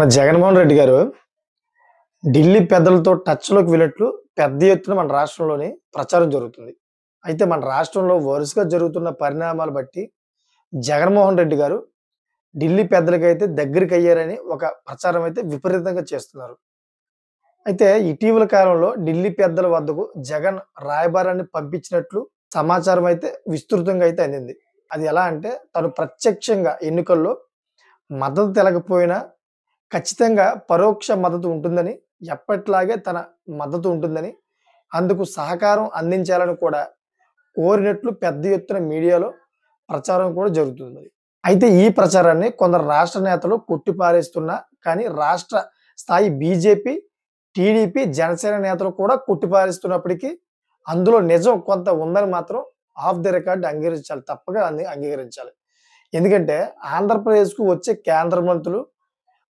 మన జగన్మోహన్ రెడ్డి గారు ఢిల్లీ పెద్దలతో టచ్‌లోకి వెళ్ళినట్లు పెద్ద ఎత్తున మన రాష్ట్రంలోని ప్రచారం జరుగుతుంది. అయితే మన రాష్ట్రంలో వరుసగా జరుగుతున్న పరిణామాలు బట్టి జగన్మోహన్ రెడ్డి గారు ఢిల్లీ పెద్దలకైతే దగ్గరికయ్యారని ఒక ప్రచారం అయితే విపరీతంగా చేస్తున్నారు. అయితే ఇటీవల కాలంలో ఢిల్లీ పెద్దల వద్దకు జగన్ రాయబారాన్ని పంపించినట్లు సమాచారం అయితే విస్తృతంగా అయితే అందింది. అది ఎలా అంటే తను ప్రత్యక్షంగా ఎన్నికల్లో మద్దతు తెలకపోయినా ఖచ్చితంగా పరోక్ష మద్దతు ఉంటుందని, ఎప్పటిలాగే తన మద్దతు ఉంటుందని, అందుకు సహకారం అందించాలని కూడా కోరినట్లు పెద్ద ఎత్తున మీడియాలో ప్రచారం కూడా జరుగుతుంది మరి. అయితే ఈ ప్రచారాన్ని కొందరు రాష్ట్ర నేతలు కొట్టిపారేస్తున్నా కానీ రాష్ట్ర స్థాయి బీజేపీ, టీడీపీ, జనసేన నేతలు కూడా కొట్టిపారేస్తున్నప్పటికీ అందులో నిజం కొంత ఉందని మాత్రం ఆఫ్ ది రికార్డ్ అంగీకరించాలి. తప్పక అంగీకరించాలి. ఎందుకంటే ఆంధ్రప్రదేశ్‌కు వచ్చే కేంద్ర మంత్రులు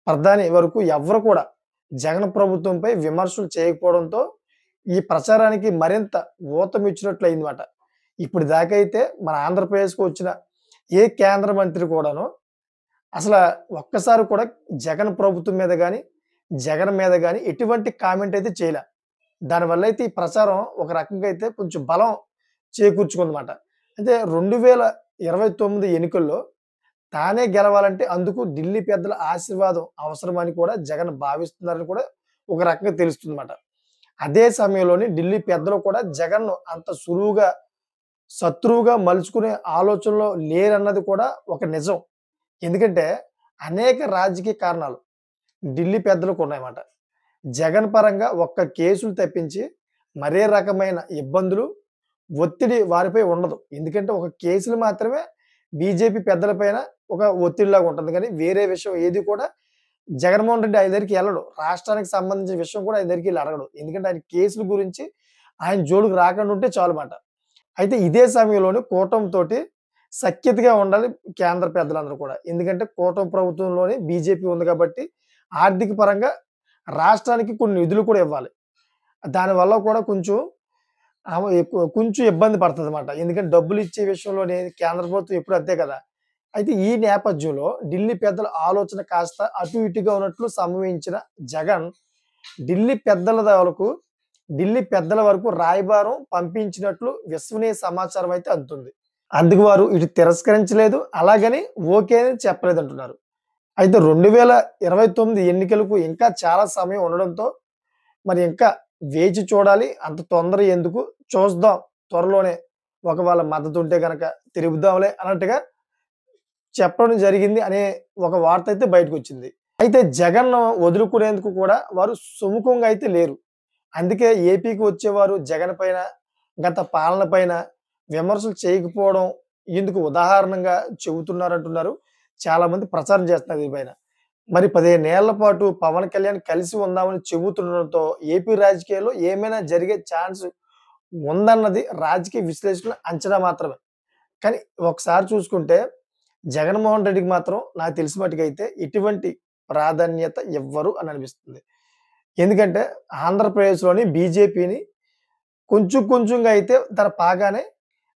ప్రధాని వరకు ఎవ్వరు కూడా జగన్ ప్రభుత్వంపై విమర్శలు చేయకపోవడంతో ఈ ప్రచారానికి మరింత ఊతమిచ్చినట్లయిందన్నమాట. ఇప్పుడు దాకైతే మన ఆంధ్రప్రదేశ్‌కు వచ్చిన ఏ కేంద్ర మంత్రి కూడాను అసల ఒక్కసారి కూడా జగన్ ప్రభుత్వం మీద గాని, జగన్ మీద గాని ఎటువంటి కామెంట్ అయితే చేయలే. దానివల్ల అయితే ఈ ప్రచారం ఒక రకంగా అయితే కొంచెం బలం చేకూర్చుకుందన్నమాట. అయితే 2029 ఎన్నికల్లో తానే గెలవాలంటే అందుకు ఢిల్లీ పెద్దల ఆశీర్వాదం అవసరమని కూడా జగన్ భావిస్తున్నారని కూడా ఒక రకంగా తెలుస్తుందన్నమాట. అదే సమయంలోని ఢిల్లీ పెద్దలు కూడా జగన్‌ను అంత సులువుగా శత్రువుగా మలుచుకునే ఆలోచనలో లేరన్నది కూడా ఒక నిజం. ఎందుకంటే అనేక రాజకీయ కారణాలు ఢిల్లీ పెద్దలకు ఉన్నాయన్నమాట. జగన్ పరంగా ఒక్క కేసులు తప్పించి మరే రకమైన ఇబ్బందులు, ఒత్తిడి వారిపై ఉండదు. ఎందుకంటే ఒక కేసులు మాత్రమే బీజేపీ పెద్దల పైన ఒక ఒత్తిడిలాగా ఉంటుంది గానీ, వేరే విషయం ఏది కూడా జగన్మోహన్ రెడ్డి ఆయన దగ్గరికి ఎళ్ళడు. రాష్ట్రానికి సంబంధించిన విషయం కూడా ఆయన దగ్గరికెళ్లి అడగడు. ఎందుకంటే ఆయన కేసుల గురించి ఆయన జోలికి రాకుండా ఉంటే చాలుమాట. అయితే ఇదే సమయంలోనే కూటమితోటి సఖ్యతగా ఉండాలి కేంద్ర పెద్దలందరూ కూడా. ఎందుకంటే కూటమి ప్రభుత్వంలోనే బీజేపీ ఉంది కాబట్టి ఆర్థిక పరంగా రాష్ట్రానికి కొన్ని నిధులు కూడా ఇవ్వాలి. దానివల్ల కూడా కొంచెం ఇబ్బంది పడతదన్నమాట. ఎందుకంటే డబ్బులిచ్చే విషయంలోనే కేంద్ర ప్రభుత్వం ఎప్పుడు అంతే కదా! అయితే ఈ నేపథ్యంలో ఢిల్లీ పెద్దల ఆలోచన కాస్త అటు ఇటుగా ఉన్నట్లు సంభవించిన జగన్ ఢిల్లీ పెద్దల వరకు రాయబారం పంపించినట్లు విశ్వసనీయ సమాచారం అయితే అందుతుంది. అందుకు వారు ఇటు తిరస్కరించలేదు. అలాగని ఓకే అని చెప్పలేదంటున్నారు. అయితే 2029 ఎన్నికలకు ఇంకా చాలా సమయం ఉండడంతో మరి ఇంకా వేచి చూడాలి. అంత తొందర ఎందుకు చూద్దాం త్వరలోనే ఒకవేళ మద్దతు ఉంటే గనక తిరుగుదాంలే అన్నట్టుగా చెప్పడం జరిగింది అనే ఒక వార్త అయితే బయటకొచ్చింది. అయితే జగన్‌ను వదులుకునేందుకు కూడా వారు సుముఖంగా అయితే లేరు. అందుకే ఏపీకి వచ్చేవారు జగన్ పైన, గత పాలన పైన విమర్శలు చేయకపోవడం ఇందుకు ఉదాహరణంగా చెబుతున్నారంటున్నారు. చాలామంది ప్రచారం చేస్తున్నారు దీనిపైన. మరి 15 ఏళ్ల పాటు పవన్ కళ్యాణ్ కలిసి ఉందామని చెబుతుండడంతో ఏపీ రాజకీయాల్లో ఏమైనా జరిగే ఛాన్స్ ఉందన్నది రాజకీయ విశ్లేషకుల అంచనా మాత్రమే. కానీ ఒకసారి చూసుకుంటే జగన్మోహన్ రెడ్డికి మాత్రం నాకు తెలిసిన మట్టుకైతే ఎటువంటి ప్రాధాన్యత ఇవ్వరు అని అనిపిస్తుంది. ఎందుకంటే ఆంధ్రప్రదేశ్‌లోని బీజేపీని కొంచెంగా అయితే తన పాగానే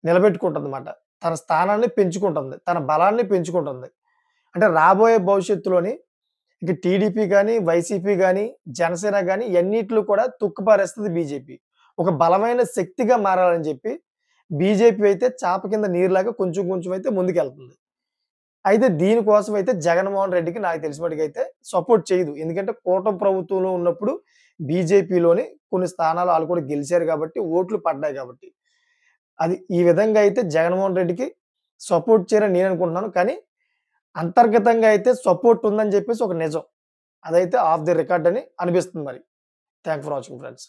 నిలబెట్టుకుంటుందన్నమాట. తన స్థానాన్ని పెంచుకుంటుంది. తన బలాన్ని పెంచుకుంటుంది. అంటే రాబోయే భవిష్యత్తులోని ఇక టీడీపీ గాని, వైసీపీ గాని, జనసేన గాని ఎన్నిట్లో కూడా తొక్కిపారేస్తది బీజేపీ. ఒక బలమైన శక్తిగా మారాలని చెప్పి బీజేపీ అయితే చాప కింద నీరులాగా కొంచెం అయితే ముందుకెళ్తుంది. అయితే దీనికోసం అయితే జగన్మోహన్ రెడ్డికి నాకు తెలిసిన మట్టుకైతే సపోర్ట్ చేయదు. ఎందుకంటే కూటమి ప్రభుత్వంలో ఉన్నప్పుడు బీజేపీలోని కొన్ని స్థానాలు ఆళ్ళు కూడా గెలిచారు కాబట్టి, ఓట్లు పడ్డాయి కాబట్టి. అది ఈ విధంగా అయితే జగన్మోహన్ రెడ్డికి సపోర్ట్ చేయరని నేను అనుకుంటున్నాను. కానీ అంతర్గతంగా అయితే సపోర్ట్ ఉందని చెప్పేసి ఒక నిజం. అదైతే ఆఫ్ ది రికార్డ్ అని అనిపిస్తుంది మరి. Thank for watching friends.